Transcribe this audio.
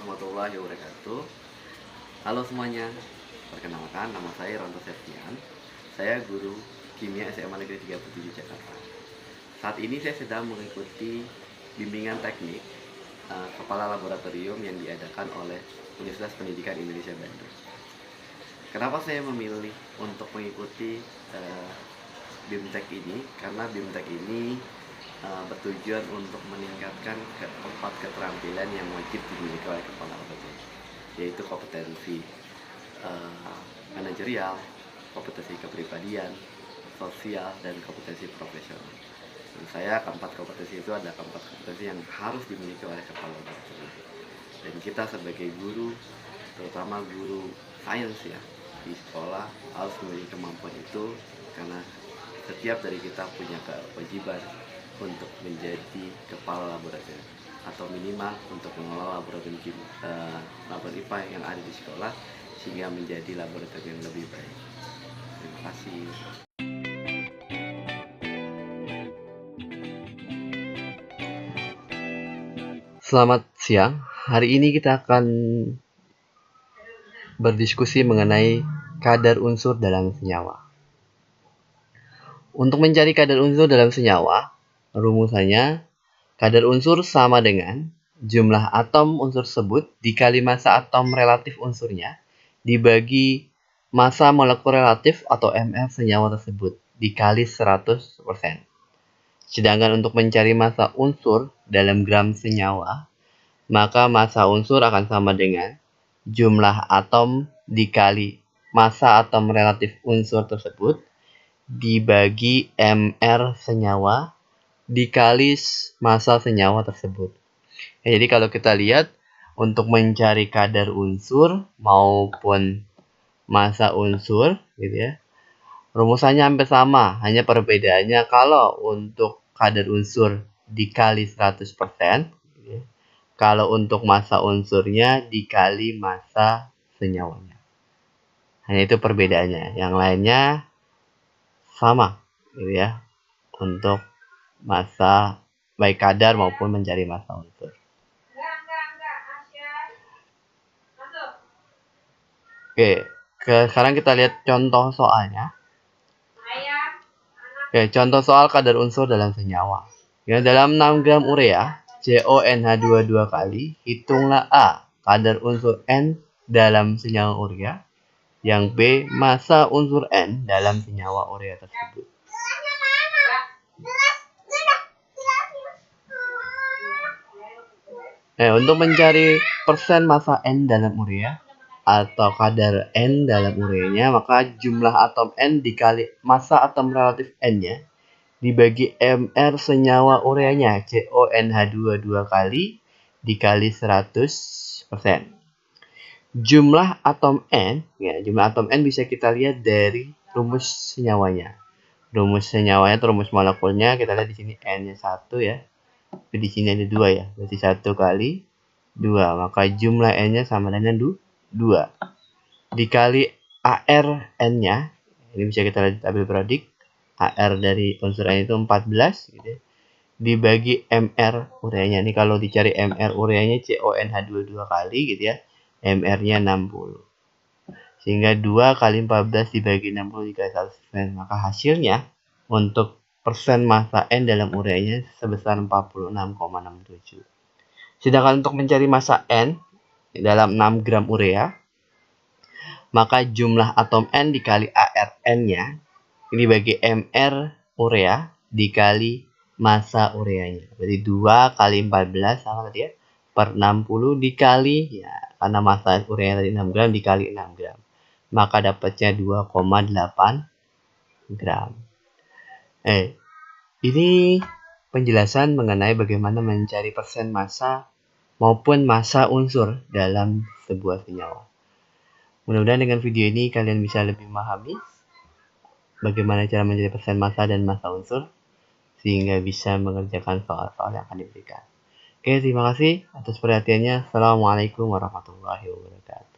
warahmatullahi wabarakatuh. Halo semuanya, perkenalkan nama saya Ronto Septian. Saya guru kimia SMA Negeri 37 Jakarta. Saat ini saya sedang mengikuti bimbingan teknik kepala laboratorium yang diadakan oleh Universitas Pendidikan Indonesia Bandung. Kenapa saya memilih untuk mengikuti BIMTEK ini? Karena BIMTEK ini bertujuan untuk meningkatkan keempat keterampilan yang wajib dimiliki oleh kepala laboratorium, yaitu kompetensi manajerial, kompetensi kepribadian, sosial, dan kompetensi profesional. Menurut saya keempat kompetensi itu adalah keempat kompetensi yang harus dimiliki oleh kepala laboratorium. Dan kita sebagai guru, terutama guru sains ya, di sekolah harus memiliki kemampuan itu, karena setiap dari kita punya kewajiban untuk menjadi kepala laboratorium atau minimal untuk mengelola laboratorium laboratorium IPA yang ada di sekolah sehingga menjadi laboratorium yang lebih baik. Terima kasih. Selamat siang. Hari ini kita akan berdiskusi mengenai kadar unsur dalam senyawa. Untuk mencari kadar unsur dalam senyawa, rumusannya, kadar unsur sama dengan jumlah atom unsur tersebut dikali massa atom relatif unsurnya dibagi massa molekul relatif atau ml senyawa tersebut dikali 100%. Sedangkan untuk mencari massa unsur dalam gram senyawa, maka massa unsur akan sama dengan jumlah atom dikali massa atom relatif unsur tersebut dibagi mr senyawa dikali massa senyawa tersebut. Ya, jadi kalau kita lihat untuk mencari kadar unsur maupun massa unsur gitu ya, rumusannya hampir sama, hanya perbedaannya kalau untuk kadar unsur dikali 100%, gitu ya. Kalau untuk massa unsurnya dikali massa senyawanya. Hanya itu perbedaannya. Yang lainnya sama gitu ya, untuk massa baik kadar maupun mencari massa unsur. Oke, sekarang kita lihat contoh soalnya. Oke, contoh soal kadar unsur dalam senyawa. Ya, dalam 6 gram urea CONH2 2 kali, hitunglah A, kadar unsur N dalam senyawa urea, yang B, massa unsur N dalam senyawa urea tersebut. Untuk mencari persen massa N dalam urea atau kadar N dalam ureanya, maka jumlah atom N dikali massa atom relatif N-nya dibagi mR senyawa ureanya CONH2 2 kali dikali 100%. Jumlah atom N, ya, jumlah atom N bisa kita lihat dari rumus senyawanya. Rumus senyawanya atau rumus molekulnya kita lihat di sini N-nya 1 ya. Di sini ada 2 ya. Berarti 1 kali 2, maka jumlah N-nya sama dengan 2. Dikali AR N-nya, ini bisa kita lihat tabel periodik. AR dari unsur N itu 14 gitu ya. Dibagi MR ureanya. Ini kalau dicari MR ureanya CONH2 2 kali gitu ya. MR-nya 60. Sehingga 2 kali 14 dibagi 60 dikali 100%. Maka hasilnya untuk persen massa N dalam ureanya sebesar 46,67. Sedangkan untuk mencari massa N dalam 6 gram urea, maka jumlah atom N dikali AR N-nya ini bagi MR urea dikali massa ureanya. Berarti 2 kali 14 sama tadi ya, per 60 dikali, ya karena massa ureanya tadi 6 gram dikali 6 gram. Maka dapatnya 2,8 gram. Ini penjelasan mengenai bagaimana mencari persen massa maupun massa unsur dalam sebuah senyawa. Mudah-mudahan dengan video ini kalian bisa lebih memahami bagaimana cara mencari persen massa dan massa unsur sehingga bisa mengerjakan soal-soal yang akan diberikan. Oke, terima kasih atas perhatiannya. Assalamualaikum warahmatullahi wabarakatuh.